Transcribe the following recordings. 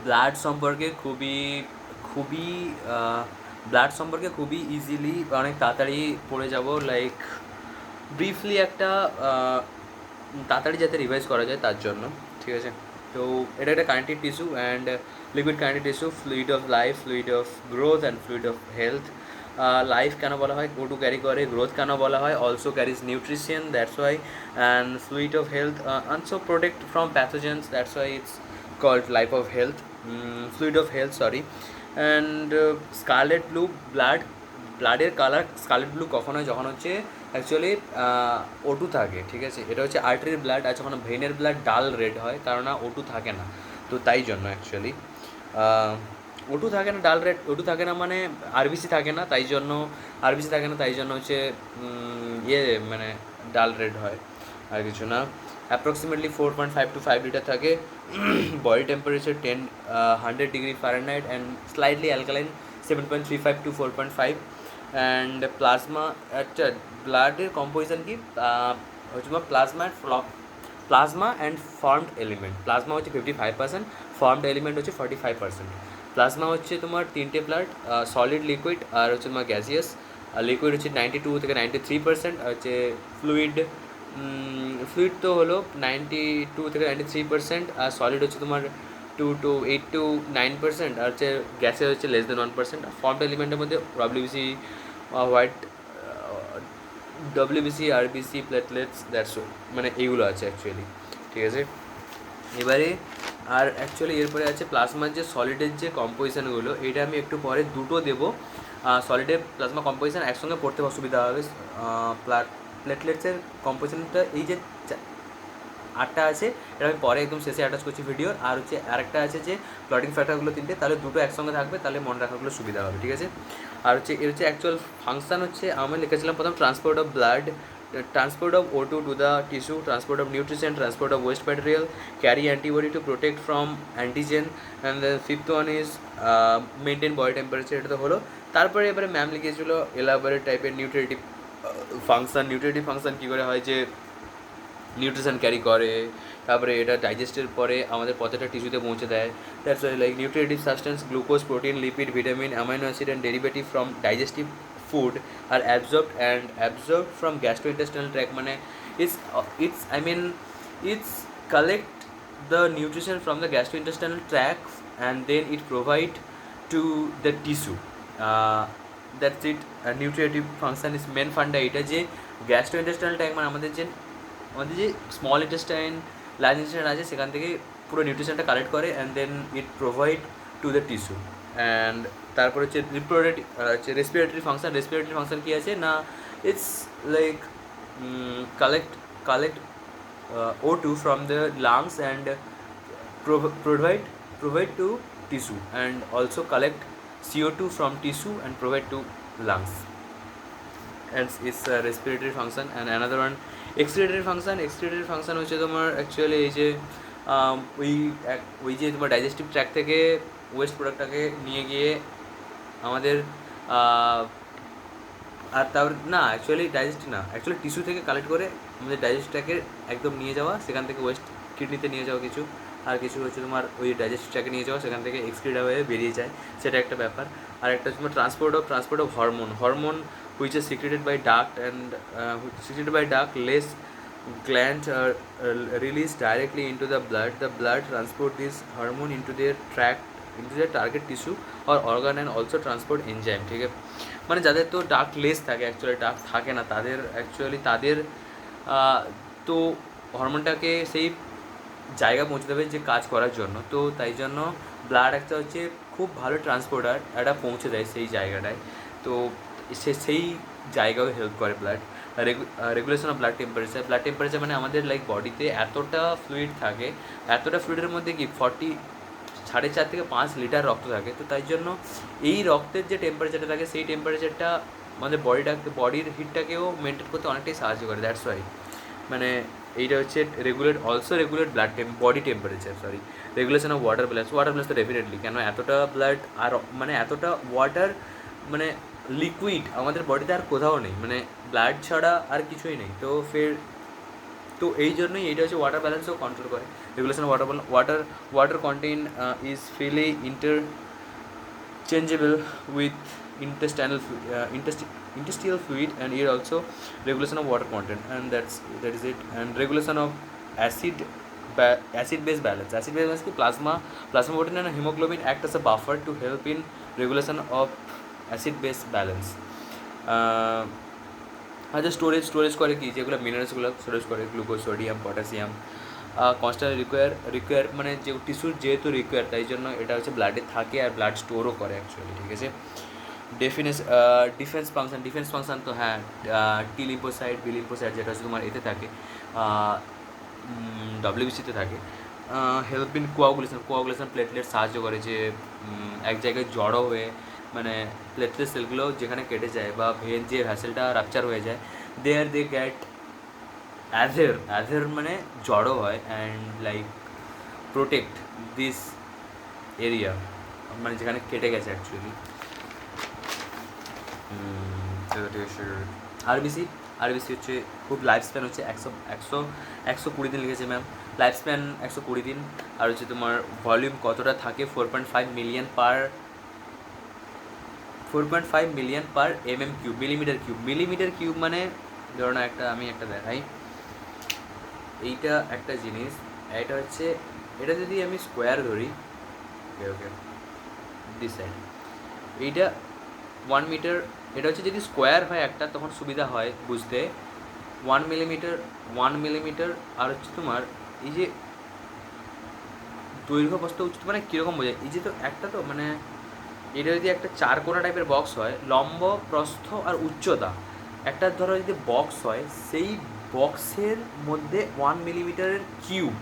Blood সম্পর্কে খুবই খুবই ব্লাড সম্পর্কে খুবই ইজিলি অনেক তাড়াতাড়ি পড়ে যাব, লাইক ব্রিফলি একটা তাড়াতাড়ি যাতে রিভাইজ করা যায় তার জন্য, ঠিক আছে। তো এটা একটা connective tissue and liquid connective tissue, fluid of life, fluid of growth and fluid of health. Life কেন বলা হয়, O2 ক্যারি করে, গ্রোথ কেন বলা হয়, also carries nutrition, that's why, and fluid of health also protect from pathogens, that's why it's called life of health, fluid of health, sorry. And scarlet blue blood, ব্লাডের colour scarlet blue কখন হয়, যখন হচ্ছে actually O2 থাকে, ঠিক আছে। এটা হচ্ছে আর্টারির ব্লাড, আর যখন ভেইনের ব্লাড ডাল রেড হয়, কারণ O2 থাকে না, তো তাই জন্য অ্যাকচুয়ালি O2 থাকে না, ডাল রেড O2 থাকে না মানে আরবিসি থাকে না, তাই জন্য আরবিসি থাকে না, তাই জন্য হচ্ছে ইয়ে মানে ডাল রেড হয়, আর কিছু না। অ্যাপ্রক্সিমেটলি 4.5 to 5 লিটার থাকে। Body temperature 100 degree Fahrenheit and slightly alkaline 7.35 to 4.5। And plasma, আচ্ছা ব্লাডের কম্পোজিশন কি হচ্ছে তোমার plasma and formed element. Plasma হচ্ছে 55%, ফর্মড এলিমেন্ট হচ্ছে 45%। প্লাজমা হচ্ছে তোমার তিনটে ব্লাড, সলিড, লিকুইড আর হচ্ছে তোমার গ্যাসিয়াস। আর লিকুইড হচ্ছে 92 থেকে 93%, আর হচ্ছে ফ্লুইড ফ্লুইড তো হলো 92 থেকে 93%, আর সলিড হচ্ছে তোমার 8 to 9%, আর হচ্ছে গ্যাসের হচ্ছে লেস দেন 1%। ফর্মড এলিমেন্টের মধ্যে WBC, white WBC, RBC, platelets, that's মানে এইগুলো আছে অ্যাকচুয়ালি, ঠিক আছে। এবারে আর অ্যাকচুয়ালি এরপরে আছে প্লাজমার যে সলিডের যে কম্পোজিশানগুলো, এটা আমি একটু পরে দুটো দেবো। সলিডের প্লাজমা কম্পোজিশান একসঙ্গে পড়তে অসুবিধা হবে। প্লেটলেটসের কম্পোজিশনটা এই যে 8টা আছে, এটা আমি পরে একদম শেষে অ্যাটাচ করছি ভিডিওর। আর হচ্ছে আরেকটা আছে যে ক্লটিং ফ্যাক্টরগুলো তিনটে, তাহলে দুটো একসঙ্গে থাকবে, তাহলে মনে রাখাগুলো সুবিধা হবে, ঠিক আছে। আর হচ্ছে এর হচ্ছে অ্যাকচুয়াল ফাংশান হচ্ছে আমি লিখেছিলাম প্রথম transport of blood, transport of O2 to the tissue, transport of nutrition, transport of waste material, carry antibody to protect from antigen, and the fifth one is maintain body temperature, এটা তো হলো। তারপরে এবারে ma'am লিখেছিল elaborate টাইপের nutritive function কী করে হয়, যে নিউট্রিশন ক্যারি করে, তারপরে এটা ডাইজেস্টের পরে আমাদের প্রত্যেকটা টিস্যুতে পৌঁছে দেয়। That's why like nutritive substance, glucose, protein, lipid, vitamin, amino acid and derivative from digestive food are absorbed from gastrointestinal tract, মানে it's collect the nutrition from the gastrointestinal tract and then it provide to the tissue. That's it. Nutritive function is main funda এটা, যে gastrointestinal tract মানে আমাদের যে small intestine, large intestine আছে, সেখান থেকে পুরো নিউট্রিশনটা কালেক্ট করে and then it provide to the tissue. অ্যান্ড তারপর হচ্ছে রেসপিরেটরি ফাংশন কী আছে না, it's like collect O2 from the lungs and provide to tissue, and also collect CO2 from tissue and provide to lungs, and it's a respiratory function. And another one excretory function হচ্ছে তোমার actually এই যে ওই যে তোমার digestive track থেকে West প্রোডাক্টটাকে নিয়ে গিয়ে আমাদের আর তার না অ্যাকচুয়ালি টিস্যু থেকে কালেক্ট করে আমাদের ডাইজেস্টটাকে একদম নিয়ে যাওয়া, সেখান থেকে ওয়েস্ট কিডনিতে নিয়ে যাওয়া কিছু, আর কিছু হচ্ছে তোমার ওই ডাইজেস্টটাকে নিয়ে যাওয়া, সেখান থেকে এক্সক্রিট হয়ে বেরিয়ে যায়, সেটা একটা ব্যাপার। আর একটা হচ্ছে তোমার transport of hormone which is secreted by duct, less glands are released directly into the blood transport this hormone into their target tissue or organ and also transport enzyme, ঠিক আছে। মানে যাদের তো ডাক লেস থাকে, অ্যাকচুয়ালি ডাক থাকে না, তাদের তো হরমোনটাকে সেই জায়গা পৌঁছে দেবে যে কাজ করার জন্য, তো তাই জন্য ব্লাড একটা হচ্ছে খুব ভালো ট্রান্সপোর্টার, এটা পৌঁছে দেয় সেই জায়গাটায়, তো সেই জায়গাও হেল্প করে blood. Regulation of blood temperature মানে আমাদের লাইক বডিতে এতটা ফ্লুইড থাকে, এতটা ফ্লুইডের মধ্যে কি 4.5 থেকে 5 লিটার রক্ত থাকে, তো তাই জন্য এই রক্তের যে টেম্পারেচারটা থাকে সেই টেম্পারেচারটা আমাদের বডির হিটটাকেও মেনটেন করতে অনেকটাই সাহায্য করে। দ্যাটস ওয়াই মানে এইটা হচ্ছে regulate body temperature, regulation of water balance তো ডেফিনেটলি, কেন এতটা ব্লাড আর মানে এতটা ওয়াটার মানে লিকুইড আমাদের বডিতে আর কোথাও নেই, মানে ব্লাড ছাড়া আর কিছুই নেই। তো তো এই জন্যই এটা হচ্ছে ওয়াটার ব্যালেন্সও কন্ট্রোল করে। Regulation water water water content is freely interchangeable with intestinal interstitial fluid, and here also regulation of water content, and that is it. And regulation of acid base balance. Acid base balance ki plasma protein and hemoglobin act as a buffer to help in regulation of acid base balance. আচ্ছা storage করে কি, যেগুলো মিনারেলসগুলো storage করে, glucose, sodium, potassium constant require মানে যে টিস্যুর যেহেতু require, তাই জন্য এটা হচ্ছে ব্লাডে থাকে আর ব্লাড স্টোরও করে অ্যাকচুয়ালি, ঠিক আছে। ডিফেন্স ফাংশন তো হ্যাঁ, টি লিম্ফোসাইট, বি লিম্ফোসাইট যেটা হচ্ছে তোমার এতে থাকে, ডব্লিউবিসিতে থাকে। হেল্প ইন কোয়াগুলেশন প্লেটলেট সাহায্য করে, যে এক জায়গায় জড়ো হয়ে মানে প্লেটলেট সেলগুলো যেখানে কেটে যায় বা ভেন যে ভ্যাসেলটা রাপচার হয়ে যায়, দেয়ার দে গেট অ্যাধের মানে জড়ো হয়, and like protect this area, মানে যেখানে কেটে গেছে অ্যাকচুয়ালি। আরবিসি হচ্ছে খুব লাইফ স্প্যান হচ্ছে 120 দিন লিখেছে ম্যাম, লাইফ স্প্যান 120 দিন। আর হচ্ছে তোমার ভলিউম কতটা থাকে, 4.5 মিলিয়ন পার মিলিমিটার কিউব মানে ধরো না আমি একটা দেখাই, এইটা একটা জিনিস, এটা হচ্ছে এটা যদি আমি স্কোয়ার ধরি, ওকে দিস সাইড, এইটা 1 মিটার, এটা হচ্ছে যদি স্কোয়ার হয় একটা তখন সুবিধা হয় বুঝতে। 1 মিলিমিটার আর হচ্ছে তোমার এই যে দৈর্ঘ্য প্রস্থ উচ্চতা মানে কীরকম বোঝায়, এই যে তো একটা তো মানে এটা যদি একটা চারকোনা টাইপের বক্স হয়, লম্ব, প্রস্থ আর উচ্চতা একটা ধরো যদি বক্স হয়, সেই বক্সের মধ্যে 1 মিলিমিটারের কিউব,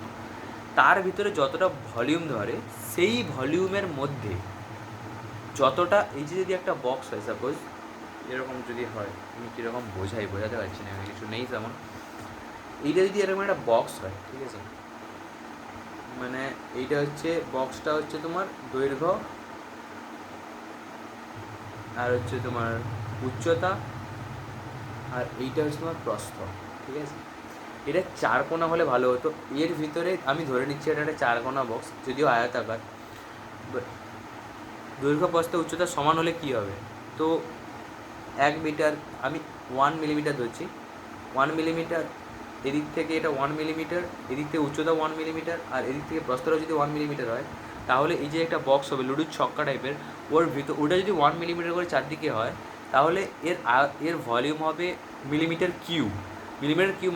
তার ভিতরে যতটা ভলিউম ধরে সেই ভলিউমের মধ্যে যতটা, এই যে যদি একটা বক্স হয় সাপোজ এরকম যদি হয়, আমি কীরকম বোঝাতে পারছি না, আমি কিছু নেই তেমন, এইটা যদি এরকম একটা বক্স হয়, ঠিক আছে, মানে এইটা হচ্ছে বক্সটা হচ্ছে তোমার দৈর্ঘ্য আর হচ্ছে তোমার উচ্চতা, আর এইটা হচ্ছে তোমার প্রস্থ, ঠিক আছে। এটা চারকোনা হলে ভালো হতো, এর ভিতরে আমি ধরে নিচ্ছি এটা একটা চারকোনা বক্স, যদিও আয়তাকার, দৈর্ঘ্য প্রস্থ উচ্চতা সমান হলে কী হবে, তো 1 মিটার, আমি 1 মিলিমিটার ধরছি, 1 মিলিমিটার, এদিক থেকে এটা 1 মিলিমিটার, এদিক থেকে উচ্চতা 1 মিলিমিটার, আর এদিক থেকে প্রস্থটা যদি 1 মিলিমিটার হয়, তাহলে এই যে একটা বক্স হবে লুডুর ছক্কা টাইপের, ওটা যদি 1 মিলিমিটার করে চারদিকে হয়, তাহলে এর ভলিউম হবে মিলিমিটার কিউব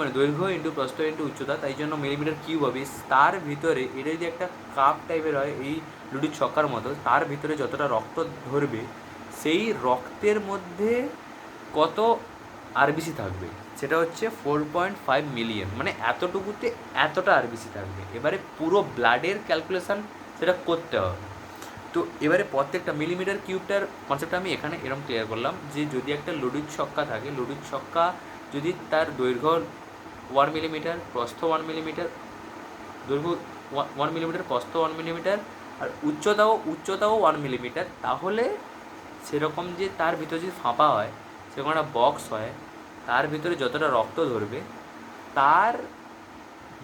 মানে দৈর্ঘ্য ইন্টু প্রস্থ ইন্টু উচ্চতা, তাই জন্য মিলিমিটার কিউব হবে। তার ভিতরে এটা যদি একটা কাপ টাইপের হয় এই লুডুর ছক্কার মতো, তার ভিতরে যতটা রক্ত ধরবে সেই রক্তের মধ্যে কত আরবিসি থাকবে, সেটা হচ্ছে 4.5 মিলিয়ন, মানে এতটুকুতে এতটা আরবিসি থাকবে। এবারে পুরো ব্লাডের ক্যালকুলেশান সেটা করতে হবে। তো এবারে প্রত্যেকটা মিলিমিটার কিউবটার কনসেপ্টটা আমি এখানে এরকম ক্লিয়ার করলাম, যে যদি একটা লুডুর ছক্কা থাকে, লুডুর ছক্কা যদি তার দৈর্ঘ্য 1 মিলিমিটার, প্রস্থ 1 মিলিমিটার, দৈর্ঘ্য 1 মিলিমিটার, প্রস্থ 1 মিলিমিটার, আর উচ্চতাও 1 মিলিমিটার, তাহলে সেরকম যে তার ভিতরে যদি ফাঁপা হয়, সেরকম একটা বক্স হয়, তার ভিতরে যতটা রক্ত ধরবে তার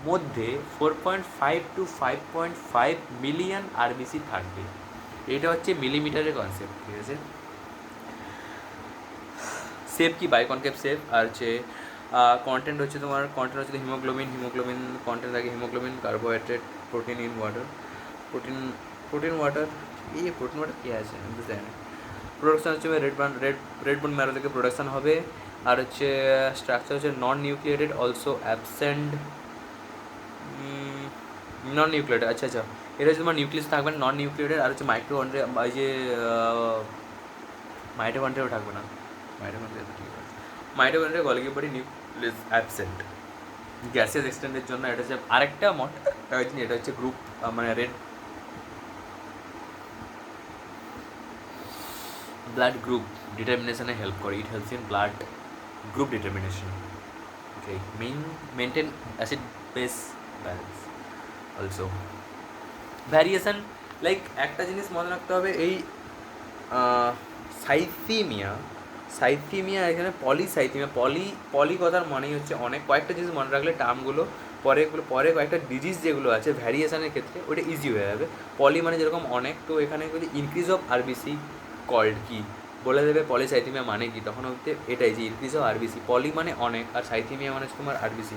মধ্যে 4.5 to 5.5 মিলিয়ন আরবিসি থাকবে। এটা হচ্ছে মিলিমিটারের কনসেপ্ট, ঠিক আছে। শেপ কি, বাইকনকেভ শেপ, আর হচ্ছে কন্টেন্ট হচ্ছে হিমোগ্লোবিন কন্টেন্ট থাকে, haemoglobin, carbohydrate, protein in water, protein water কী আছে আমি বুঝতে জানি না। প্রোডাকশান হচ্ছে রেড বোন ম্যারো থেকে প্রোডাকশান হবে, আর হচ্ছে স্ট্রাকচার হচ্ছে নন নিউক্লিয়েটেড, অলসো অ্যাবসেন্ট, নন নিউক্লিয়েটেড, আচ্ছা এটা হচ্ছে তোমার নিউক্লিয়াস থাকবে না, নন নিউক্লিয়েটেড, আর হচ্ছে মাইক্রোকন্ড্রিয়া, এই যে মাইটোকন্ড্রিয়াও থাকবে না, mitochondria Golgi body nucleus absent. Gaseous এক্সটেন্ডের জন্য এটা হচ্ছে আরেকটা এটা হচ্ছে গ্রুপ মানে রেড ব্লাড গ্রুপ ডিটারমিনেশনে হেল্প করে, it helps in blood group determination, okay, maintain acid base balance, also variation, like একটা জিনিস মনে রাখতে হবে, এই সাইথিমিয়া, এখানে পলিসাইথিমিয়া, পলি কথার মানেই হচ্ছে অনেক, কয়েকটা জিনিস মনে রাখলে টার্মগুলো পরে পরে কয়েকটা ডিজিজ যেগুলো আছে ভ্যারিয়েশনের ক্ষেত্রে ওটা ইজি হয়ে যাবে। পলি মানে যেরকম অনেক, তো এখানে যদি ইনক্রিজ অফ আরবিসি কল্ড কি বলে দেবে পলিসাইথিমিয়া মানে কি, তখন হচ্ছে এটাই যে ইনক্রিজ অফ আরবিসি, পলি মানে অনেক আর সাইথিমিয়া মানে হচ্ছে তোমার আরবিসি।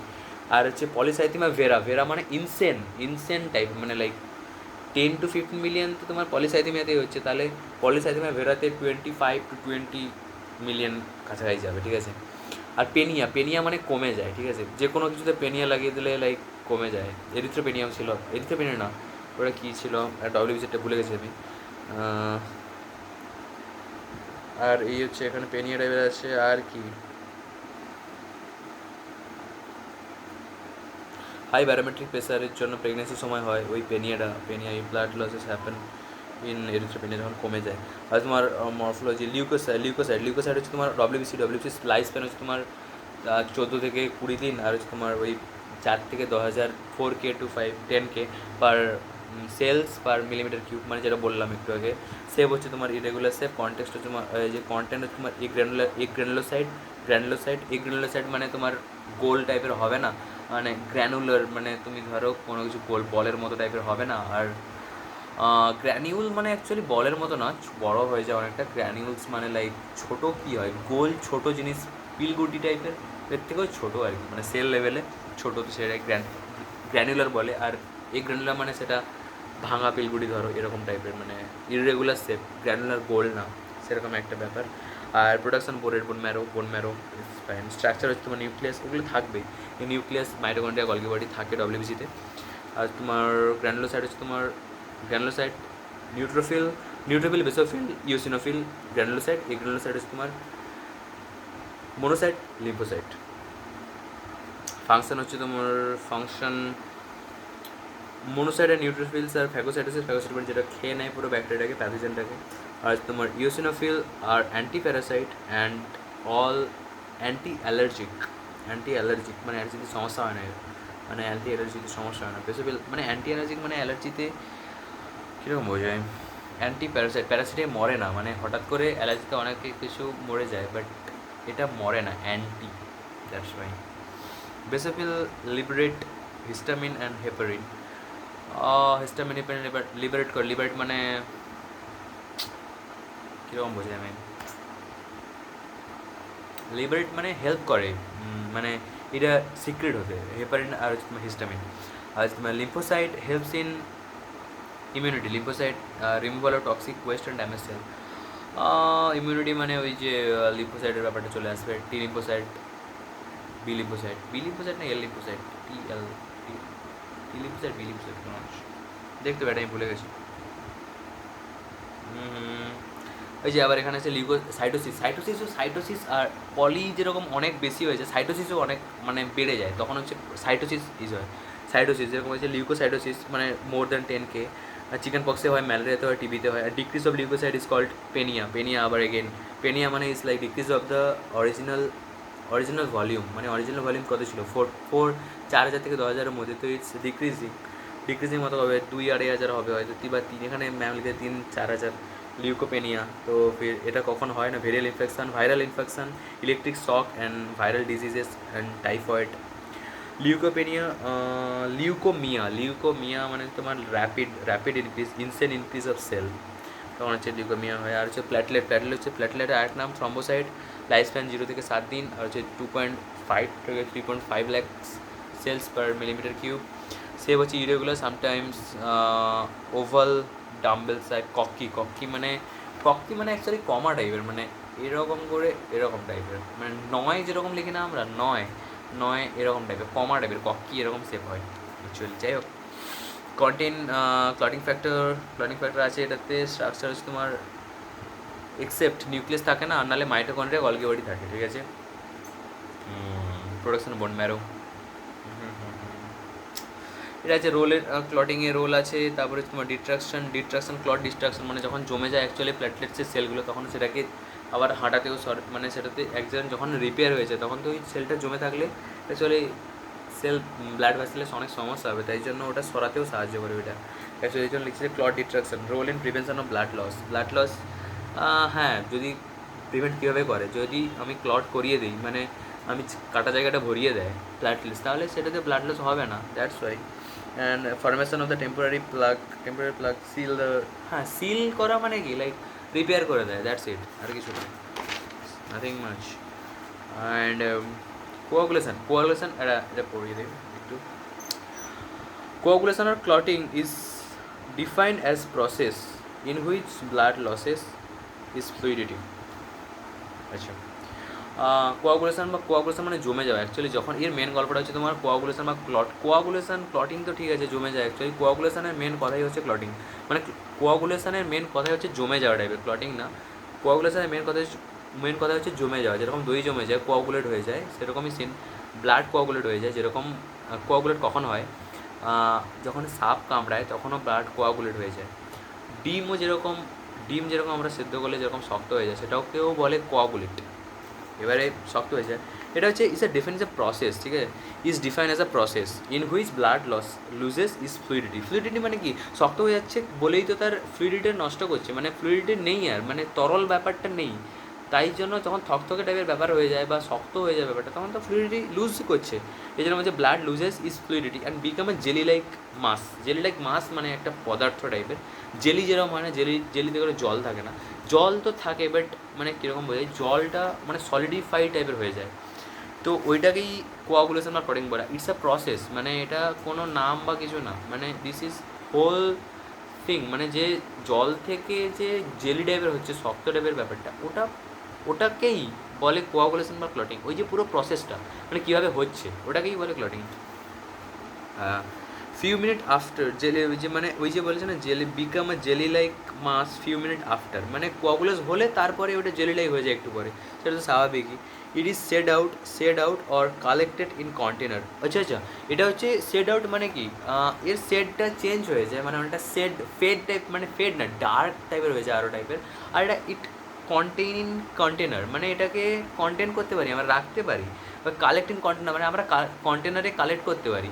আর হচ্ছে পলিসাইথিমিয়া ভেরা, ভেরা মানে ইনসেন টাইপ, মানে লাইক 10 to 15 মিলিয়ন তো তোমার পলিসাইথিমিয়াতেই হচ্ছে, তাহলে পলিসাইথিমিয়া ভেরাতে 25 to 20 মিলিয়ন কাছাকাছি যাবে, ঠিক আছে। আর পেনিয়া, পেনিয়া মানে কমে যায়, ঠিক আছে, যে কোনো কিছুতে পেনিয়া লাগিয়ে দিলে লাইক কমে যায়। এরিথ্রোপেনিয়াম ছিল, এরিথ্রোপেনিয়া না, ওটা কী ছিল, ডব্লিউবিসিটা ভুলে গেছি আমি। আর এই হচ্ছে এখানে পেনিয়া টাইপের আছে। আর কি, হাই ব্যারোমেট্রিক প্রেসারের জন্য প্রেগনেন্সির সময় হয় ওই penia blood losses happen in erythropenia যখন কমে যায়। আর তোমার মরফোলজি লিউকোসাইড হচ্ছে তোমার ডব্লিউবিসি লাইফ স্প্যান হচ্ছে তোমার 14 থেকে 20 দিন, আর হচ্ছে তোমার ওই 4 থেকে 10,000 4K to 10K per cells per millimetre cube, মানে যেটা বললাম একটু আগে। সেভ হচ্ছে তোমার ইরেগুলার সেভ, কন্টেক্সট হচ্ছে তোমার যে কন্টেন্ট হচ্ছে তোমার গ্র্যানুলোসাইড মানে তোমার গোল টাইপের হবে না, মানে গ্র্যানুলার মানে তুমি ধরো কোনো কিছু গোল বলের মতো টাইপের হবে না। আর গ্র্যানিউল মানে অ্যাকচুয়ালি বলের মতো না, বড় হয়ে যায় অনেকটা। গ্র্যানিউলস মানে লাইক ছোটো, কী হয়, গোল ছোটো জিনিস, পিলগুটি টাইপের, এর থেকেও ছোটো আর কি, মানে সেল লেভেলে ছোটো, তো সেটা গ্র্যানুলার বলে। আর এই গ্র্যানুলার মানে সেটা ভাঙা পিলগুটি ধরো এরকম টাইপের, মানে ইররেগুলার শেপ, গ্র্যানুলার গোল না, সেরকম একটা ব্যাপার। আর production bone marrow spine, structure হচ্ছে তোমার নিউক্লিয়াস, ওগুলো থাকবে, এই নিউক্লিয়াস মাইটোকন্ড্রিয়া গলগি বডি থাকে ডব্লিউবিসিতে। আর তোমার গ্র্যানুলোসাইড হচ্ছে তোমার granulocyte neutrophil basophil eosinophil granulocyte, এই গ্র্যানুলোসাইড হচ্ছে তোমার মোনোসাইট লিম্ফোসাইট। ফাংশন হচ্ছে তোমার মোনোসাইট আর নিউট্রোফিলস আর ফ্যাগোসাইটোসিস যেটা খেয়ে নেয় পুরো ব্যাকটেরিয়াটাকে, প্যাথোজেনটাকে। আর তোমার ইওসিনোফিল আর anti parasite and all anti allergic মানে অ্যালার্জিতে সমস্যা হয় না, মানে অ্যান্টি অ্যালার্জিতে সমস্যা হয় না। বেসোফিল মানে অ্যান্টি অ্যালার্জিক, মানে অ্যালার্জিতে কীরকম বোঝায়, অ্যান্টি প্যারাসাইটে মরে না, মানে হঠাৎ করে অ্যালার্জিতে অনেকে কিছু মরে যায়, বাট এটা মরে না, anti, that's why. Basophil liberate histamine and heparin, histamine liberate মানে কীরকম বোঝায় আমি, লিবারেট মানে হেল্প করে, মানে এটা সিক্রেট হতে, হেপারিন আর হিস্টামিন। আর তোমার lymphocyte helps in immunity, lymphocyte removal of toxic waste and damage cell. Immunity মানে ওই যে লিম্ফোসাইটের ব্যাপারটা চলে আসবে, টি লিম্ফোসাইট, বি লিম্ফোসাইট না এল লিম্ফোসাইট, টি লিম্ফোসাইট দেখতে পারি, আমি ভুলে গেছি। ওই যে আবার এখানে আছে সাইটোসিস আর পলি যেরকম অনেক বেশি হয়েছে, সাইটোসিসও অনেক মানে বেড়ে যায়, তখন হচ্ছে সাইটোসিস হয়। সাইটোসিস যেরকম হচ্ছে লিউকোসাইটোসিস মানে মোর দ্যান 10K, আর চিকেন পক্সে হয়, ম্যালেরিয়াতে হয়, টিবিতে হয়। আর decrease of leucocyte is called penia আবার এগেন, পেনিয়া মানে is like decrease of the original volume, মানে অরিজিনাল ভলিউম কত ছিল 4,000 থেকে 10,000-এর মধ্যে, তো ইটস ডিক্রিজিং মতো হবে, 2-2,500 হবে হয়তো, বা 3, এখানে ম্যাম লিখে 3-4,000 লিউকোপেনিয়া। তো এটা কখন হয় না, viral infection, electric shock and viral diseases and typhoid. Leukaemia মানে তোমার র্যাপিড ইনক্রিজ অফ সেল, তখন হচ্ছে লিউকোমিয়া হয়। আর হচ্ছে প্ল্যাটলেটের আরেক নাম থ্রম্বোসাইট, লাইফ স্প্যান 0 থেকে 7 দিন, আর হচ্ছে 2.5 থেকে 3.5 lakh cells per millimetre cube. Shape হচ্ছে irregular sometimes oval dumbbell shaped, cocci মানে অ্যাকচুয়ালি কমা টাইপের, মানে এরকম করে এরকম টাইপের, মানে নয় যেরকম লিখি না আমরা, নয় এরকম টাইপের, কমা টাইপের কক্কি এরকম শেপ হয় অ্যাকচুয়ালি। যাই হোক, ক্লটিং ফ্যাক্টর আছে এটাতে। স্ট্রাকচার হচ্ছে তোমার এক্সেপ্ট নিউক্লিয়াস থাকে না, আর নাহলে মাইটোকন্ড্রিয়া গলগি বডি থাকে, ঠিক আছে। প্রোডাকশন বোন ম্যারো, এটা আছে রোলের, ক্লটিংয়ের রোল আছে। তারপরে তোমার ডিস্ট্রাকশন ক্লট ডিস্ট্রাকশন মানে যখন জমে যায় অ্যাকচুয়ালি প্ল্যাটলেটসের সেলগুলো, তখন সেটাকে আবার হাঁটাতেও মানে সেটাতে একজন যখন রিপেয়ার হয়েছে তখন তো ওই সেলটা জমে থাকলে অ্যাকচুয়ালি ব্লাড ভেসেলের অনেক সমস্যা হবে, তাই জন্য ওটা সরাতেও সাহায্য করে ওইটা অ্যাকচুয়ালি। এই জন্য লিখছে clot destruction, role in prevention of blood loss. হ্যাঁ, যদি প্রিভেন্ট কীভাবে করে, যদি আমি ক্লট করিয়ে দিই, মানে আমি কাটা জায়গাটা ভরিয়ে দেয় প্ল্যাটলেটস, তাহলে সেটাতে ব্লাড লস হবে না, that's why. And formation of the temporary plug seal the, হ্যাঁ সিল করা মানে কি, লাইক রিপেয়ার করে দেয়, দ্যাটস ইট, আর কিছু না, নাথিং মাচ। অ্যান্ড কোয়াগুলেশন এটা পড়িয়ে দেবে একটু। Coagulation or clotting is defined as process in which blood losses its fluidity. আচ্ছা, কোয়াগুলেশন মানে জমে যাওয়া, অ্যাকচুয়ালি যখন এর মেন গল্পটা হচ্ছে তোমার কোয়াগুলেশন বা ক্লটিং তো ঠিক আছে, জমে যায়, অ্যাকচুয়ালি কোয়াগুলেশনের মেন কথাই হচ্ছে ক্লটিং, মানে কোয়াগুলেশনের মেন কথাই হচ্ছে জমে যাওয়া টাইপের, ক্লটিং না। কোয়াগুলেশনের মেন কথা হচ্ছে জমে যাওয়া, যেরকম দই জমে যায় কোয়াগুলেট হয়ে যায়, সেরকমই ব্লাড কোয়াগুলেট হয়ে যায়, যেরকম কোয়াগুলেট কখন হয়, যখন সাপ কামড়ায় তখনও ব্লাড কোয়াগুলেট হয়ে যায়। ডিম যেরকম আমরা সেদ্ধ করলে যেরকম শক্ত হয়ে যায়, সেটাকেও বলে কোয়াগুলেট, এবারে শক্ত হয়ে যায়। এটা হচ্ছে is a define a process, ঠিক আছে, is define as a process in which blood loses is fluidity মানে কি, শক্ত হয়ে যাচ্ছে বলেই তো তার ফ্লুইডিটি নষ্ট করছে, মানে ফ্লুইডিটি নেই আর, মানে তরল ব্যাপারটা নেই, তাই জন্য যখন থকথকে টাইপের ব্যাপার হয়ে যায় বা শক্ত হয়ে যায় ব্যাপারটা, তখন তো ফ্লুইডিটি লুজ করছে, এই জন্য বলছে blood loses is fluidity and become a jelly like mass, মানে একটা পদার্থ টাইপের, জেলি যেরকম হয় না, জেলিতে করে জল থাকে না, জল তো থাকে বাট মানে কীরকম বোঝায়, জলটা মানে সলিডিফাই টাইপের হয়ে যায়, তো ওইটাকেই কোয়াগুলেশন বা ক্লটিং বলা। ইটস আ প্রসেস, মানে এটা কোনো নাম বা কিছু না, মানে দিস ইজ হোল থিং, মানে যে জল থেকে যে জেলি টাইপের হচ্ছে শক্ত টাইপের ব্যাপারটা, ওটাকেই বলে কোয়াগুলেশন বা ক্লটিং, ওই যে পুরো প্রসেসটা মানে কীভাবে হচ্ছে ওটাকেই বলে clotting. Few minute after jelly, যে মানে ওই যে বলেছে না jelly become a jelly like mass few minute after, মানে কোয়াগুলেস হলে তারপরে ওটা জেলি লাইক হয়ে যায় একটু পরে, সেটা তো স্বাভাবিকই। It is shed out or collected in container. আচ্ছা, এটা হচ্ছে সেড আউট মানে কি, এর শেডটা চেঞ্জ হয়ে যায়, মানে ওটা ফেড টাইপ, মানে ফেড না ডার্ক টাইপের হয়ে যায় আরও টাইপের, আর এটা কন্টেইন ইন কন্টেনার, মানে এটাকে কন্টেন করতে পারি, আমরা রাখতে পারি, বা কালেক্টিং কন্টেনার মানে আমরা কন্টেনারে কালেক্ট করতে পারি,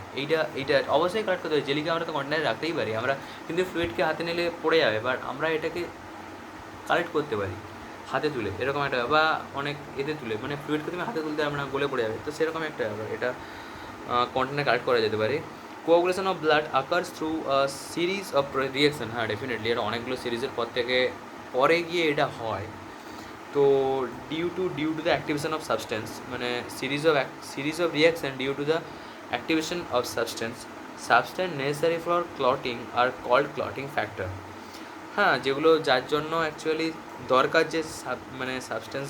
এইটা অবশ্যই কালেক্ট করতে পারি, জেলিকে আমরা তো কন্টেনারে রাখতেই পারি আমরা, কিন্তু ফ্লুইডকে হাতে নিলে পড়ে যাবে, বাট আমরা এটাকে কালেক্ট করতে পারি হাতে তুলে, এরকম একটা, বা অনেক এতে তুলে, মানে ফ্লুইডকে তুমি হাতে তুলতে পারবে না, গলে পড়ে যাবে, তো সেরকম একটা ব্যাপার, এটা কন্টেনারে কালেক্ট করা যেতে পারে। Coagulation of blood occurs through series of reaction, হ্যাঁ ডেফিনেটলি এটা অনেকগুলো সিরিজের পরে গিয়ে এটা হয়, তো due to the activation of substance, মানে series of reaction due to the activation of substance necessary for clotting are called clotting factor. হ্যাঁ, যেগুলো যার জন্য অ্যাকচুয়ালি দরকার, যে মানে substance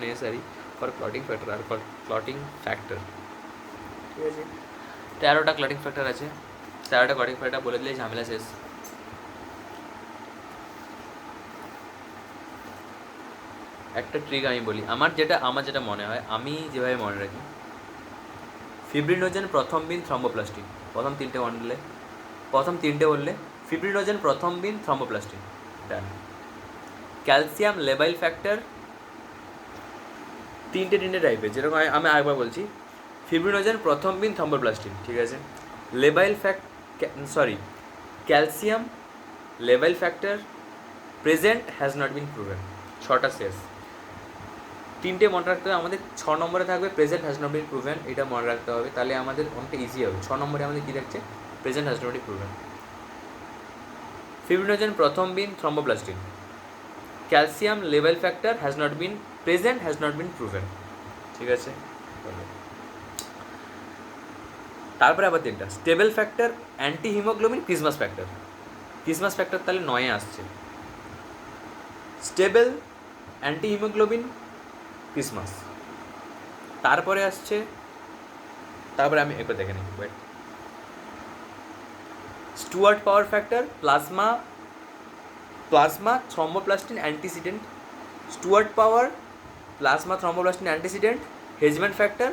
necessary for clotting factor আর ক্লটিং ফ্যাক্টর, ঠিক আছে। 13টা ক্লটিং ফ্যাক্টর আছে, 13টা ক্লটিং ফ্যাক্টর বলে দিলে ঝামেলা শেষ। একটা ট্রিক আমি বলি, আমার যেটা মনে হয়, আমি যেভাবে মনে রাখি, ফিব্রিনোজেন প্রথম বিন থ্রম্বোপ্লাস্টিন, প্রথম তিনটে বললে ফিব্রিনোজেন প্রথম বিন থ্রম্বোপ্লাস্টিন, ডান। ক্যালসিয়াম লেবাইল ফ্যাক্টর তিনটে টাইপের, যেরকম আমি আরেকবার বলছি, ফিব্রিনোজেন প্রথম বিন থ্রম্বোপ্লাস্টিন, ঠিক আছে। Calcium labile factor present has not been proven, 6টা শেষ। তিনটে মনে রাখতে হবে আমাদের, 6 নম্বরে থাকবে present has not been proven, এটা মনে রাখতে হবে, তাহলে আমাদের অনেকটা ইজি হবে। 6 নম্বরে আমাদের কী থাকছে, present has not been proven. Fibrinogen prothrombin thromboplastin, calcium লেভেল factor present has not been proven, ঠিক আছে। তারপরে আবার 3টা stable factor, anti haemoglobin, Christmas factor তাহলে 9-এ আসছে, স্টেবল, অ্যান্টি হিমোগ্লোবিন, ক্রিসমাস। তারপরে আমি একবার দেখে নিই, Stuart Prower factor, plasma thromboplastin antecedent, Hageman factor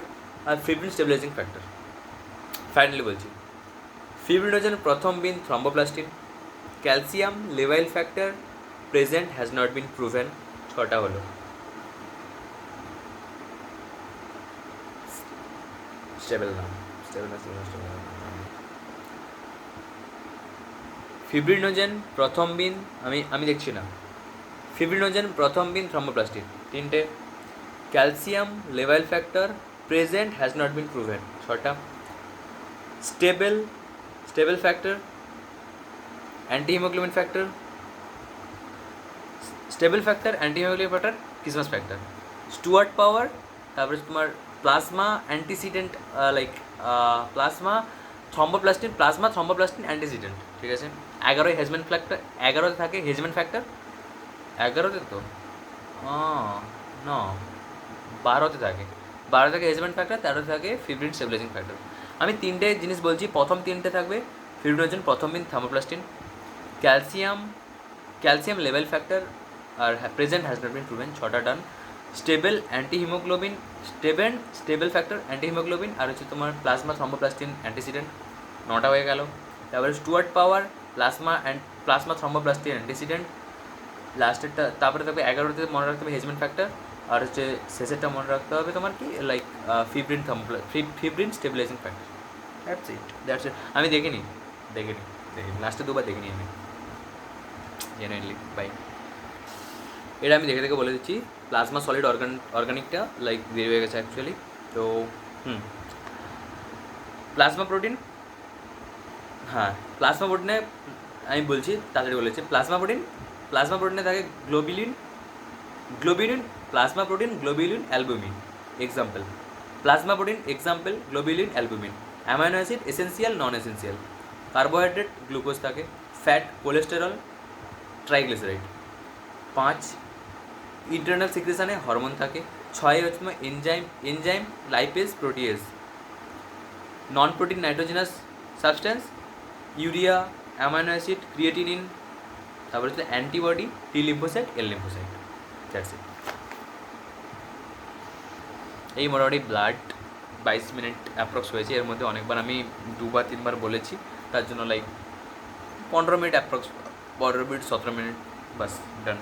আর ফিব্রিন স্টেবিলাইজিং ফ্যাক্টর। ফাইনালি বলছি, fibrinogen prothrombin thromboplastin, calcium লেভাইল factor present has not been proven, 6টা হলো। ফিব্রিনোজেন প্রথম বিন, আমি দেখছি না, ফিব্রিনোজেন প্রথম বিন থ্রম্বোপ্লাস্টিন, তিনটে, ক্যালসিয়াম লেভেল factor present has not been proven. ছটা, stable factor anti haemoglobin factor, stable factor anti haemoglobin factor Christmas factor, Stuart Prower, তারপরে তোমার plasma antecedent like plasma thromboplastin antecedent, ঠিক আছে। 11 হেজমেন্ট factor, 11তে থাকে হেজমেন্ট factor, 11তে তো না 12তে থাকে, 12 থাকে হেজমেন্ট ফ্যাক্টর, 13তে থাকে ফিব্রিন স্টেবিলাইজিং ফ্যাক্টর। আমি তিনটে জিনিস বলছি, প্রথম তিনটে থাকবে fibrinogen, prothrombin thromboplastin, calcium লেভেল ফ্যাক্টর আর present has not been proven, 6টা done. Stable anti haemoglobin, stable factor anti haemoglobin আর হচ্ছে তোমার প্লাজমা থ্রম্বোপ্লাস্টিন অ্যান্টিসিডেন্ট, 9টা হয়ে গেল। তারপরে Stuart Prower, plasma thromboplastin antecedent, লাস্টেরটা তারপরে থাকবে 11তে মনে রাখতে হবে হেজমেন্ট ফ্যাক্টর, আর হচ্ছে শেষেরটা মনে রাখতে হবে তোমার কি like fibrin stabilising factor. That's it. আমি দেখিনি লাস্টে দুবার দেখিনি আমি জেনুইনলি বাই। এটা আমি দেখে দেখে বলে দিচ্ছি, প্লাজমা সলিড অর্গানিকটা লাইক দেরি হয়ে গেছে অ্যাকচুয়ালি। তো প্লাজমা প্রোটিন, হ্যাঁ প্লাজমা প্রোটিনে আমি বলছি তাড়াতাড়ি বলেছি, প্লাজমা প্রোটিনে থাকে globulin, plasma protein globulin albumin example, plasma protein example globulin albumin, amino acid essential non essential, carbohydrate glucose থাকে, ফ্যাট কোলেস্টেরল ট্রাইগ্লিসারাইড, 5 ইন্টারনাল সিক্রেশনে হরমোন থাকে, 6 হচ্ছে তোমার enzyme lipase protease, non protein nitrogenous substance urea, amino acid creatinine, তারপরে হচ্ছে antibody T lymphocyte L lymphocyte, that's it. এই মোটামুটি blood 22 minute approx হয়েছে, এর মধ্যে অনেকবার আমি 2-3বার বলেছি, তার জন্য like 15 minute approx, 15 minute 17 minute বাস ডান।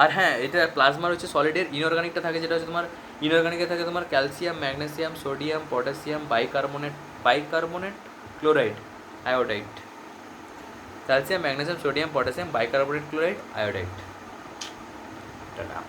আর হ্যাঁ, এটা প্লাজমার হচ্ছে সলিডের ইনঅর্গানিকটা থাকে, যেটা হচ্ছে তোমার ইনঅর্গানিকে থাকে তোমার calcium, magnesium, sodium, potassium, bicarbonate chloride, iodide, calcium, magnesium, sodium, potassium, bicarbonate chloride, iodide. Tata.